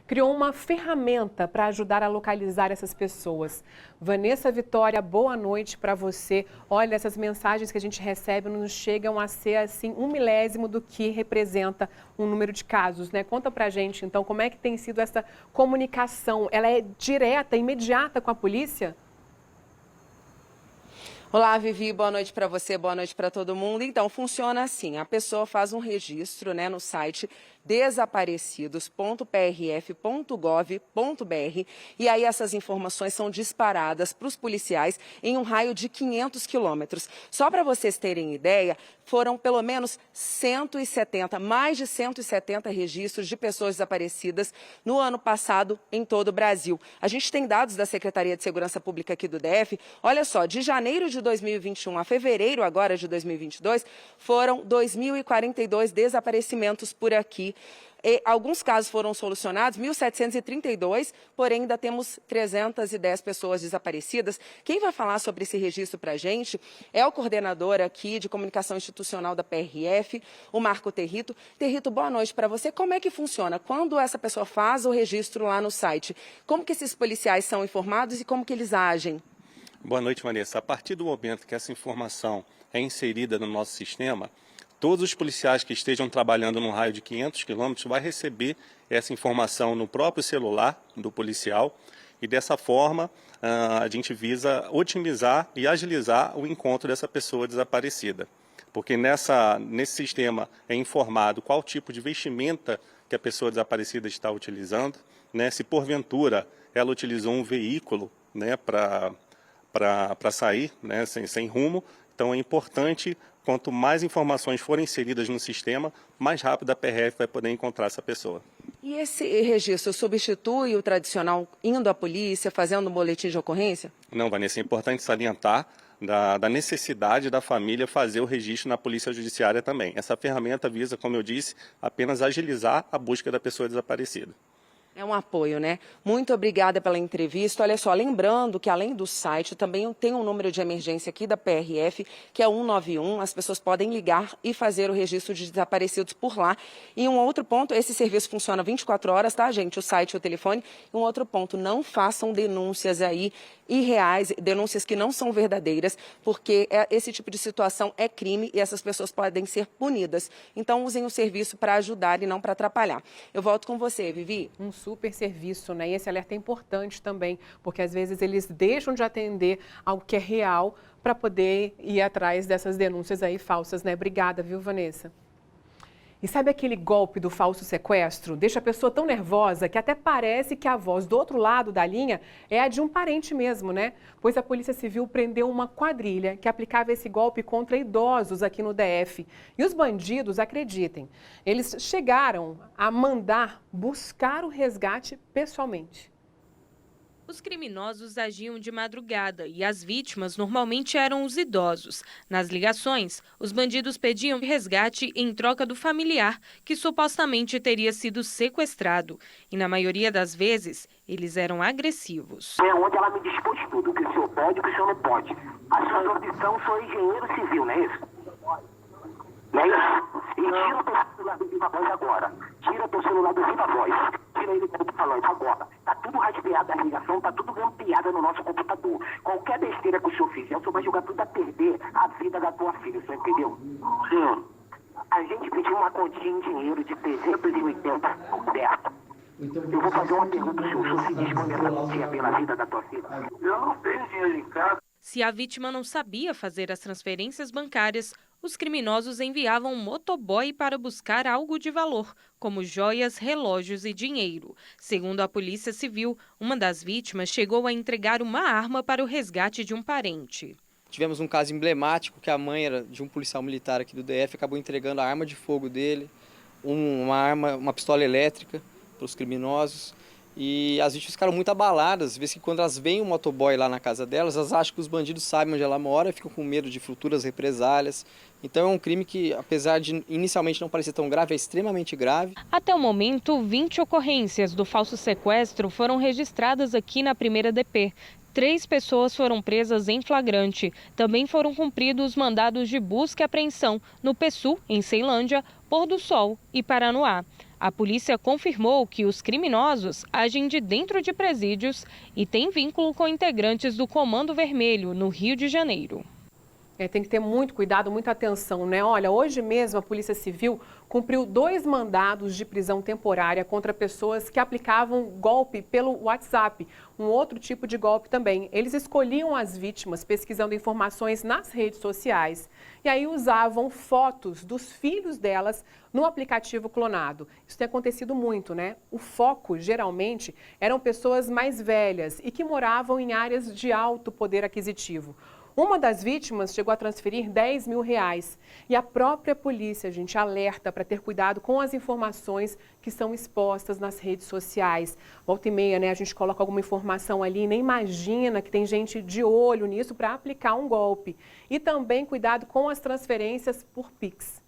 criou uma ferramenta para ajudar a localizar essas pessoas. Vanessa Vitória, boa noite para você. Olha, essas mensagens que a gente recebe nos chegam a ser assim 1/1000 do que representa um número de casos, né? Conta pra gente, então, como é que tem sido essa comunicação? Ela é direta, imediata com a polícia? Olá, Vivi, boa noite para você, boa noite para todo mundo. Então, funciona assim, a pessoa faz um registro, né, no site desaparecidos.prf.gov.br e aí essas informações são disparadas para os policiais em um raio de 500 quilômetros. Só para vocês terem ideia, foram pelo menos mais de 170 registros de pessoas desaparecidas no ano passado em todo o Brasil. A gente tem dados da Secretaria de Segurança Pública aqui do DF, olha só, de janeiro de 2021 a fevereiro agora de 2022, foram 2.042 desaparecimentos por aqui. Alguns casos foram solucionados, 1.732, porém ainda temos 310 pessoas desaparecidas. Quem vai falar sobre esse registro para a gente é o coordenador aqui de comunicação institucional da PRF, o Marco Territo. Territo, boa noite para você. Como é que funciona? Quando essa pessoa faz o registro lá no site, como que esses policiais são informados e como que eles agem? Boa noite, Vanessa. A partir do momento que essa informação é inserida no nosso sistema, todos os policiais que estejam trabalhando num raio de 500 quilômetros vão receber essa informação no próprio celular do policial e dessa forma a gente visa otimizar e agilizar o encontro dessa pessoa desaparecida. Porque nesse sistema é informado qual tipo de vestimenta que a pessoa desaparecida está utilizando, né? Se porventura ela utilizou um veículo, né, para sair, né, sem rumo. Então é importante, quanto mais informações forem inseridas no sistema, mais rápido a PRF vai poder encontrar essa pessoa. E esse registro substitui o tradicional indo à polícia, fazendo um boletim de ocorrência? Não, Vanessa, é importante salientar da necessidade da família fazer o registro na Polícia Judiciária também. Essa ferramenta visa, como eu disse, apenas agilizar a busca da pessoa desaparecida. É um apoio, né? Muito obrigada pela entrevista. Olha só, lembrando que além do site, também tem um número de emergência aqui da PRF, que é 191. As pessoas podem ligar e fazer o registro de desaparecidos por lá. E um outro ponto, esse serviço funciona 24 horas, tá, gente? O site e o telefone. E um outro ponto, não façam denúncias aí irreais, denúncias que não são verdadeiras, porque esse tipo de situação é crime e essas pessoas podem ser punidas. Então, usem o serviço para ajudar e não para atrapalhar. Eu volto com você, Vivi. Um super serviço, né? E esse alerta é importante também, porque às vezes eles deixam de atender ao que é real para poder ir atrás dessas denúncias aí falsas, né? Obrigada, viu, Vanessa? E sabe aquele golpe do falso sequestro? Deixa a pessoa tão nervosa que até parece que a voz do outro lado da linha é a de um parente mesmo, né? Pois a Polícia Civil prendeu uma quadrilha que aplicava esse golpe contra idosos aqui no DF. E os bandidos, acreditem, eles chegaram a mandar buscar o resgate pessoalmente. Os criminosos agiam de madrugada e as vítimas normalmente eram os idosos. Nas ligações, os bandidos pediam resgate em troca do familiar, que supostamente teria sido sequestrado. E na maioria das vezes, eles eram agressivos. É onde ela me dispôs tudo, o que o senhor pode e o que o senhor não pode. A sua profissão, sou engenheiro civil, não é isso? Não é isso? E tira o teu celular do Viva Voz agora. Tira o teu celular do Viva Voz. Tira ele do falante agora. Tá tudo raspeado a ligação, tá tudo grampeado no nosso computador. Qualquer besteira que o senhor fizer, o senhor vai jogar tudo a perder a vida da tua filha, o senhor entendeu? Sim. A gente pediu uma quantia em dinheiro de 380, certo? Eu vou fazer uma pergunta, o senhor se dispõe essa quantia pela vida da tua filha? Eu não tenho dinheiro em casa. Se a vítima não sabia fazer as transferências bancárias, os criminosos enviavam um motoboy para buscar algo de valor, como joias, relógios e dinheiro. Segundo a Polícia Civil, uma das vítimas chegou a entregar uma arma para o resgate de um parente. Tivemos um caso emblemático que a mãe era de um policial militar aqui do DF, acabou entregando a arma de fogo dele, uma pistola elétrica para os criminosos. E as vítimas ficaram muito abaladas, vê que quando elas veem um motoboy lá na casa delas, elas acham que os bandidos sabem onde ela mora, ficam com medo de futuras represálias. Então é um crime que, apesar de inicialmente não parecer tão grave, é extremamente grave. Até o momento, 20 ocorrências do falso sequestro foram registradas aqui na primeira DP. 3 pessoas foram presas em flagrante. Também foram cumpridos mandados de busca e apreensão no PSU, em Ceilândia, Pôr do Sol e Paranoá. A polícia confirmou que os criminosos agem de dentro de presídios e têm vínculo com integrantes do Comando Vermelho, no Rio de Janeiro. Tem que ter muito cuidado, muita atenção, né? Olha, hoje mesmo a Polícia Civil cumpriu 2 mandados de prisão temporária contra pessoas que aplicavam golpe pelo WhatsApp, um outro tipo de golpe também. Eles escolhiam as vítimas pesquisando informações nas redes sociais e aí usavam fotos dos filhos delas no aplicativo clonado. Isso tem acontecido muito, né? O foco, geralmente, eram pessoas mais velhas e que moravam em áreas de alto poder aquisitivo. Uma das vítimas chegou a transferir R$10 mil e a própria polícia, gente, alerta para ter cuidado com as informações que são expostas nas redes sociais. Volta e meia, né, a gente coloca alguma informação ali e nem imagina que tem gente de olho nisso para aplicar um golpe. E também cuidado com as transferências por Pix.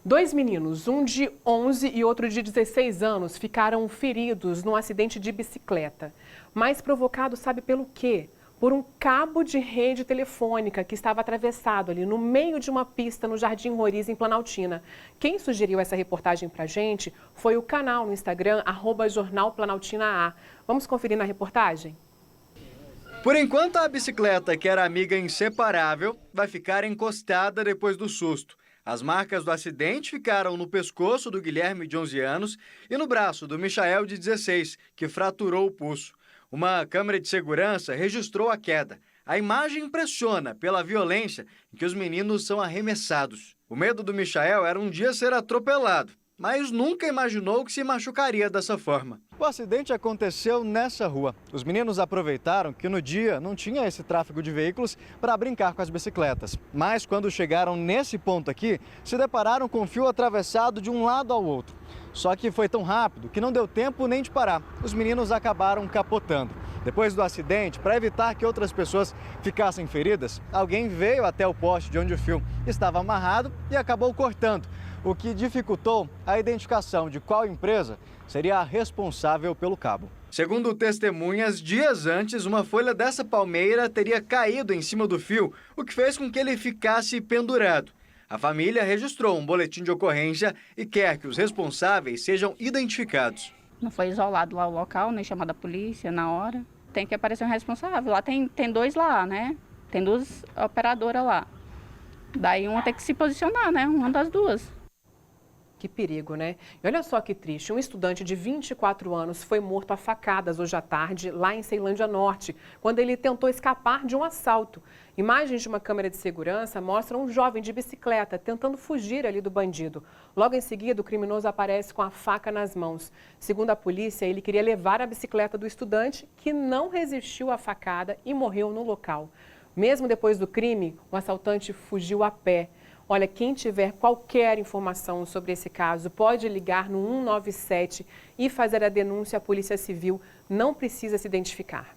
2 meninos, um de 11 e outro de 16 anos, ficaram feridos num acidente de bicicleta. Mas provocado, sabe pelo quê? Por um cabo de rede telefônica que estava atravessado ali no meio de uma pista no Jardim Roriz, em Planaltina. Quem sugeriu essa reportagem para a gente foi o canal no Instagram, @jornalplanaltina.a. Vamos conferir na reportagem? Por enquanto, a bicicleta, que era amiga inseparável, vai ficar encostada depois do susto. As marcas do acidente ficaram no pescoço do Guilherme, de 11 anos, e no braço do Michael, de 16, que fraturou o pulso. Uma câmera de segurança registrou a queda. A imagem impressiona pela violência em que os meninos são arremessados. O medo do Michael era um dia ser atropelado, mas nunca imaginou que se machucaria dessa forma. O acidente aconteceu nessa rua. Os meninos aproveitaram que no dia não tinha esse tráfego de veículos para brincar com as bicicletas. Mas quando chegaram nesse ponto aqui, se depararam com um fio atravessado de um lado ao outro. Só que foi tão rápido que não deu tempo nem de parar. Os meninos acabaram capotando. Depois do acidente, para evitar que outras pessoas ficassem feridas, alguém veio até o poste de onde o fio estava amarrado e acabou cortando, o que dificultou a identificação de qual empresa seria a responsável pelo cabo. Segundo testemunhas, dias antes, uma folha dessa palmeira teria caído em cima do fio, o que fez com que ele ficasse pendurado. A família registrou um boletim de ocorrência e quer que os responsáveis sejam identificados. Não foi isolado lá o local, nem chamado a polícia na hora. Tem que aparecer um responsável. Lá tem 2 lá, né? Tem 2 operadoras lá. Daí uma tem que se posicionar, né? Uma das 2. Que perigo, né? E olha só que triste, um estudante de 24 anos foi morto a facadas hoje à tarde, lá em Ceilândia Norte, quando ele tentou escapar de um assalto. Imagens de uma câmera de segurança mostram um jovem de bicicleta tentando fugir ali do bandido. Logo em seguida, o criminoso aparece com a faca nas mãos. Segundo a polícia, ele queria levar a bicicleta do estudante, que não resistiu à facada e morreu no local. Mesmo depois do crime, o assaltante fugiu a pé. Olha, quem tiver qualquer informação sobre esse caso, pode ligar no 197 e fazer a denúncia à Polícia Civil. Não precisa se identificar.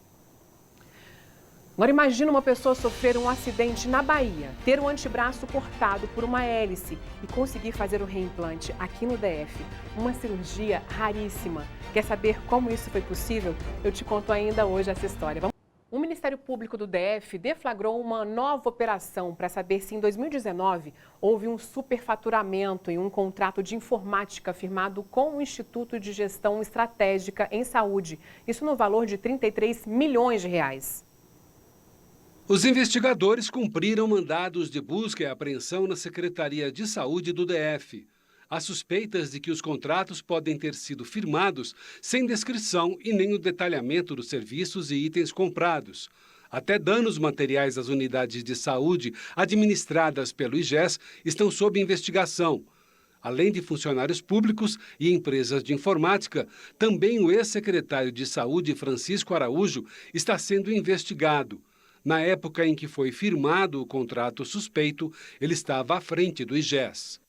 Agora imagina uma pessoa sofrer um acidente na Bahia, ter o antebraço cortado por uma hélice e conseguir fazer o reimplante aqui no DF. Uma cirurgia raríssima. Quer saber como isso foi possível? Eu te conto ainda hoje essa história. O Ministério Público do DF deflagrou uma nova operação para saber se em 2019 houve um superfaturamento em um contrato de informática firmado com o Instituto de Gestão Estratégica em Saúde. Isso no valor de R$33 milhões. Os investigadores cumpriram mandados de busca e apreensão na Secretaria de Saúde do DF. Há suspeitas de que os contratos podem ter sido firmados sem descrição e nem o detalhamento dos serviços e itens comprados. Até danos materiais às unidades de saúde administradas pelo IGES estão sob investigação. Além de funcionários públicos e empresas de informática, também o ex-secretário de Saúde, Francisco Araújo, está sendo investigado. Na época em que foi firmado o contrato suspeito, ele estava à frente do IGES.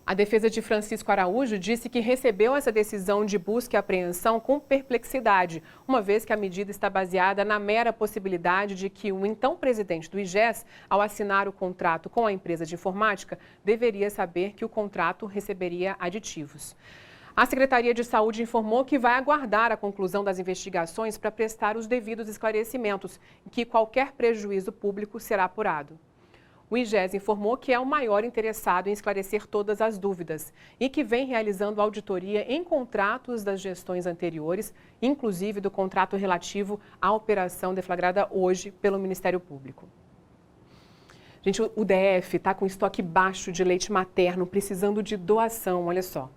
A defesa de Francisco Araújo disse que recebeu essa decisão de busca e apreensão com perplexidade, uma vez que a medida está baseada na mera possibilidade de que o então presidente do IGES, ao assinar o contrato com a empresa de informática, deveria saber que o contrato receberia aditivos. A Secretaria de Saúde informou que vai aguardar a conclusão das investigações para prestar os devidos esclarecimentos e que qualquer prejuízo público será apurado. O IGES informou que é o maior interessado em esclarecer todas as dúvidas e que vem realizando auditoria em contratos das gestões anteriores, inclusive do contrato relativo à operação deflagrada hoje pelo Ministério Público. Gente, o DF está com estoque baixo de leite materno, precisando de doação, olha só.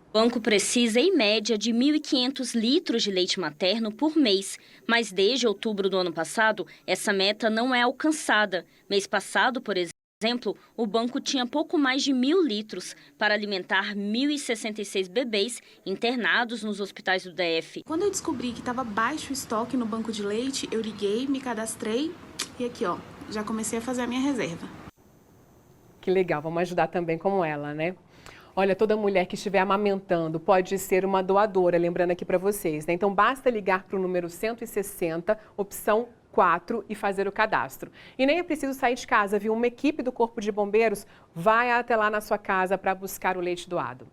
O banco precisa, em média, de 1.500 litros de leite materno por mês, mas desde outubro do ano passado, essa meta não é alcançada. Mês passado, por exemplo, o banco tinha pouco mais de 1.000 litros para alimentar 1.066 bebês internados nos hospitais do DF. Quando eu descobri que estava baixo o estoque no banco de leite, eu liguei, me cadastrei e aqui, ó, já comecei a fazer a minha reserva. Que legal, vamos ajudar também como ela, né? Olha, toda mulher que estiver amamentando pode ser uma doadora, lembrando aqui para vocês, né? Então, basta ligar para o número 160, opção 4 e fazer o cadastro. E nem é preciso sair de casa, viu? Uma equipe do Corpo de Bombeiros vai até lá na sua casa para buscar o leite doado.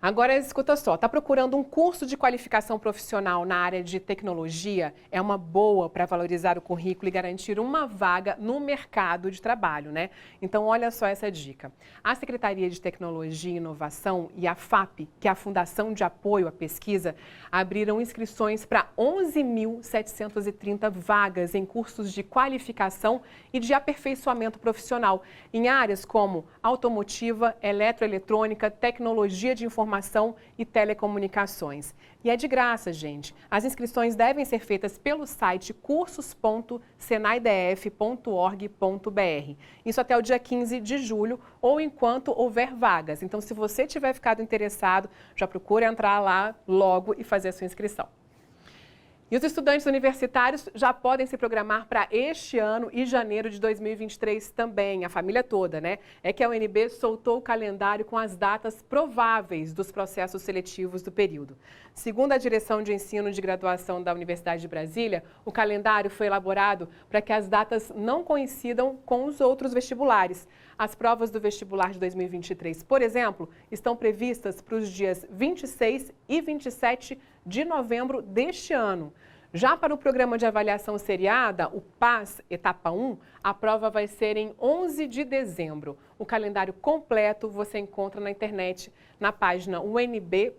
Agora, escuta só, está procurando um curso de qualificação profissional na área de tecnologia? É uma boa para valorizar o currículo e garantir uma vaga no mercado de trabalho, né? Então, olha só essa dica. A Secretaria de Tecnologia e Inovação e a FAP, que é a Fundação de Apoio à Pesquisa, abriram inscrições para 11.730 vagas em cursos de qualificação e de aperfeiçoamento profissional, em áreas como automotiva, eletroeletrônica, tecnologia de informação e telecomunicações. E é de graça, gente. As inscrições devem ser feitas pelo site cursos.senaidf.org.br. Isso até o dia 15 de julho ou enquanto houver vagas. Então, se você tiver ficado interessado, já procure entrar lá logo e fazer a sua inscrição. E os estudantes universitários já podem se programar para este ano e janeiro de 2023 também, a família toda, né? É que a UNB soltou o calendário com as datas prováveis dos processos seletivos do período. Segundo a Direção de Ensino de Graduação da Universidade de Brasília, o calendário foi elaborado para que as datas não coincidam com os outros vestibulares. As provas do vestibular de 2023, por exemplo, estão previstas para os dias 26 e 27 de novembro deste ano. Já para o programa de avaliação seriada, o PAS, etapa 1, a prova vai ser em 11 de dezembro. O calendário completo você encontra na internet, na página unb.br.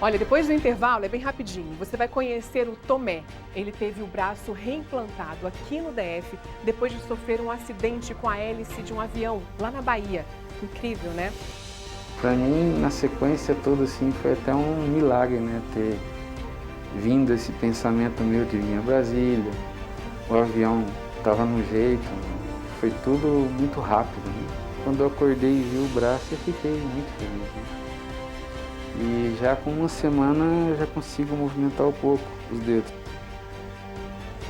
Olha, depois do intervalo, é bem rapidinho, você vai conhecer o Tomé. Ele teve o braço reimplantado aqui no DF, depois de sofrer um acidente com a hélice de um avião, lá na Bahia. Incrível, né? Para mim, na sequência toda, assim, foi até um milagre, né? Ter vindo esse pensamento meu de vir a Brasília, o avião estava no jeito, foi tudo muito rápido, né? Quando eu acordei e vi o braço, eu fiquei muito feliz, né? E já com uma semana eu já consigo movimentar um pouco os dedos.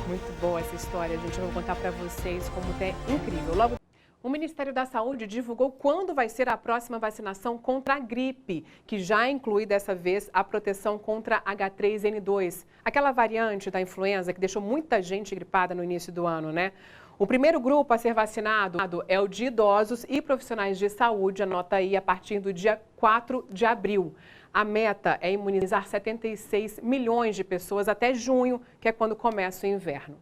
Muito boa essa história, gente. Eu vou contar para vocês como é incrível. Logo, o Ministério da Saúde divulgou quando vai ser a próxima vacinação contra a gripe, que já inclui dessa vez a proteção contra H3N2, aquela variante da influenza que deixou muita gente gripada no início do ano, né? O primeiro grupo a ser vacinado é o de idosos e profissionais de saúde, anota aí, a partir do dia 4 de abril. A meta é imunizar 76 milhões de pessoas até junho, que é quando começa o inverno.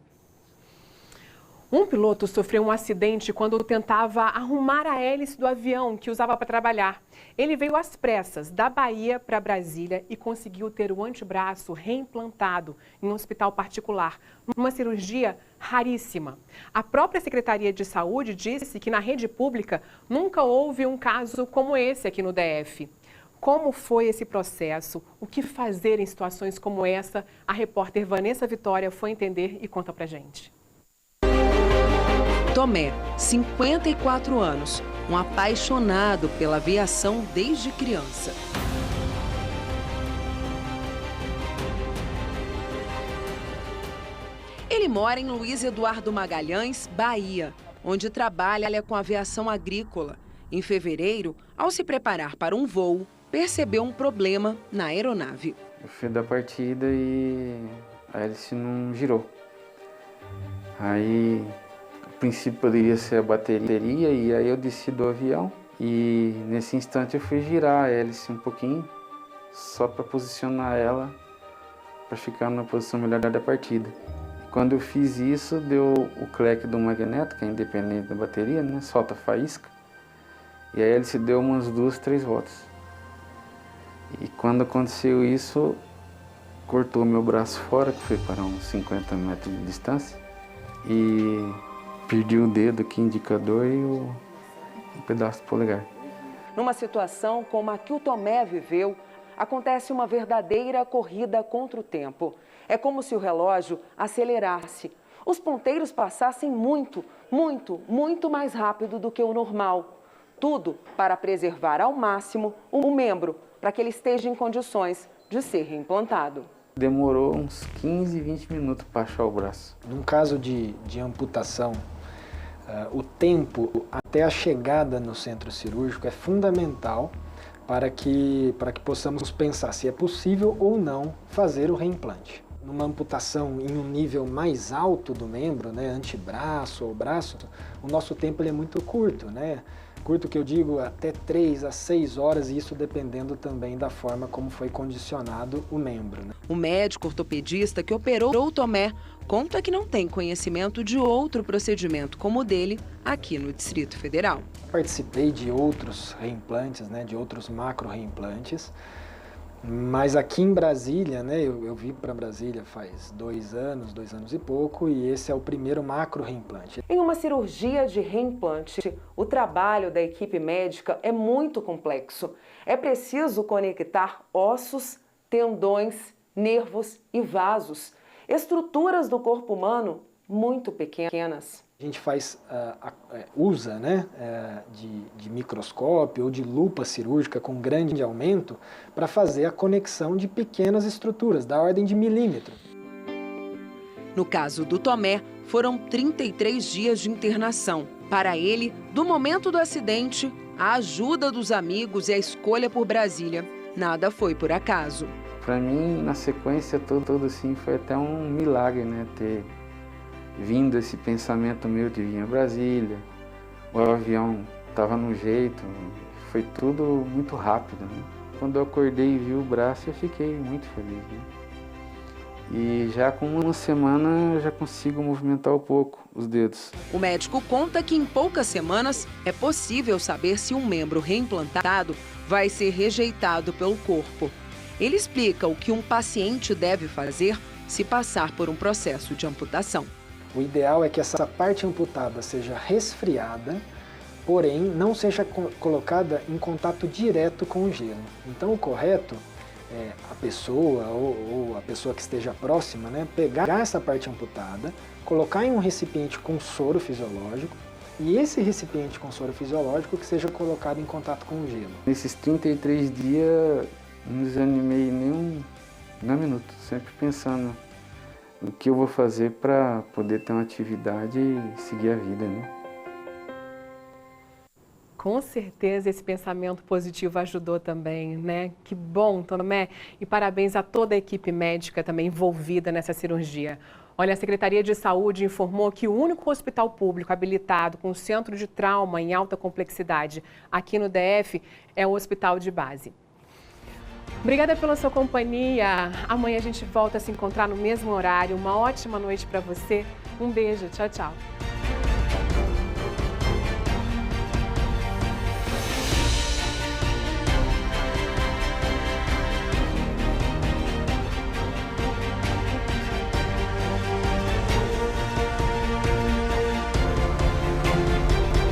Um piloto sofreu um acidente quando tentava arrumar a hélice do avião que usava para trabalhar. Ele veio às pressas da Bahia para Brasília e conseguiu ter o antebraço reimplantado em um hospital particular, numa cirurgia raríssima. A própria Secretaria de Saúde disse que na rede pública nunca houve um caso como esse aqui no DF. Como foi esse processo? O que fazer em situações como essa? A repórter Vanessa Vitória foi entender e conta pra gente. Tomé, 54 anos, um apaixonado pela aviação desde criança. Ele mora em Luiz Eduardo Magalhães, Bahia, onde trabalha com aviação agrícola. Em fevereiro, ao se preparar para um voo, percebeu um problema na aeronave. Eu fui da partida e a hélice não girou. Aí, a princípio poderia ser a bateria, e aí eu desci do avião e nesse instante eu fui girar a hélice um pouquinho, só para posicionar ela, para ficar na posição melhor da partida. Quando eu fiz isso, deu o cleque do magneto, que é independente da bateria, né? Solta faísca. E a hélice deu umas 2, 3 voltas. E quando aconteceu isso, cortou meu braço fora, que foi para uns 50 metros de distância. E perdi o dedo aqui, indicador, e um pedaço do polegar. Numa situação como a que o Tomé viveu, acontece uma verdadeira corrida contra o tempo. É como se o relógio acelerasse. Os ponteiros passassem muito mais rápido do que o normal. Tudo para preservar ao máximo o membro, para que ele esteja em condições de ser reimplantado. Demorou uns 15, 20 minutos para achar o braço. Num caso de amputação, o tempo até a chegada no centro cirúrgico é fundamental para que possamos pensar se é possível ou não fazer o reimplante. Numa amputação em um nível mais alto do membro, né, antebraço ou braço, o nosso tempo ele é muito curto, né? Curto que eu digo até 3 a 6 horas, e isso dependendo também da forma como foi condicionado o membro, né? O médico ortopedista que operou o Tomé conta que não tem conhecimento de outro procedimento como o dele aqui no Distrito Federal. Participei de outros reimplantes, né, de outros macro reimplantes, mas aqui em Brasília, né, eu vim para Brasília faz 2 anos e pouco, e esse é o primeiro macro reimplante. Em uma cirurgia de reimplante, o trabalho da equipe médica é muito complexo. É preciso conectar ossos, tendões, nervos e vasos, estruturas do corpo humano muito pequenas. A gente usa, né, de microscópio ou de lupa cirúrgica com grande aumento para fazer a conexão de pequenas estruturas, da ordem de milímetro. No caso do Tomé, foram 33 dias de internação. Para ele, do momento do acidente, a ajuda dos amigos e a escolha por Brasília, nada foi por acaso. Para mim, na sequência toda assim, foi até um milagre, né, ter vindo esse pensamento meu de vir a Brasília. O avião estava no jeito, foi tudo muito rápido, né? Quando eu acordei e vi o braço, eu fiquei muito feliz, né? E já com uma semana eu já consigo movimentar um pouco os dedos. O médico conta que em poucas semanas é possível saber se um membro reimplantado vai ser rejeitado pelo corpo. Ele explica o que um paciente deve fazer se passar por um processo de amputação. O ideal é que essa parte amputada seja resfriada, porém não seja colocada em contato direto com o gelo. Então o correto é a pessoa ou a pessoa que esteja próxima, né, pegar essa parte amputada, colocar em um recipiente com soro fisiológico, e esse recipiente com soro fisiológico que seja colocado em contato com o gelo. Nesses 33 dias não desanimei nem um minuto, sempre pensando o que eu vou fazer para poder ter uma atividade e seguir a vida, né? Com certeza esse pensamento positivo ajudou também, né? Que bom, Tomé, e parabéns a toda a equipe médica também envolvida nessa cirurgia. Olha, a Secretaria de Saúde informou que o único hospital público habilitado com centro de trauma em alta complexidade aqui no DF é o Hospital de Base. Obrigada pela sua companhia. Amanhã a gente volta a se encontrar no mesmo horário. Uma ótima noite para você. Um beijo. Tchau, tchau.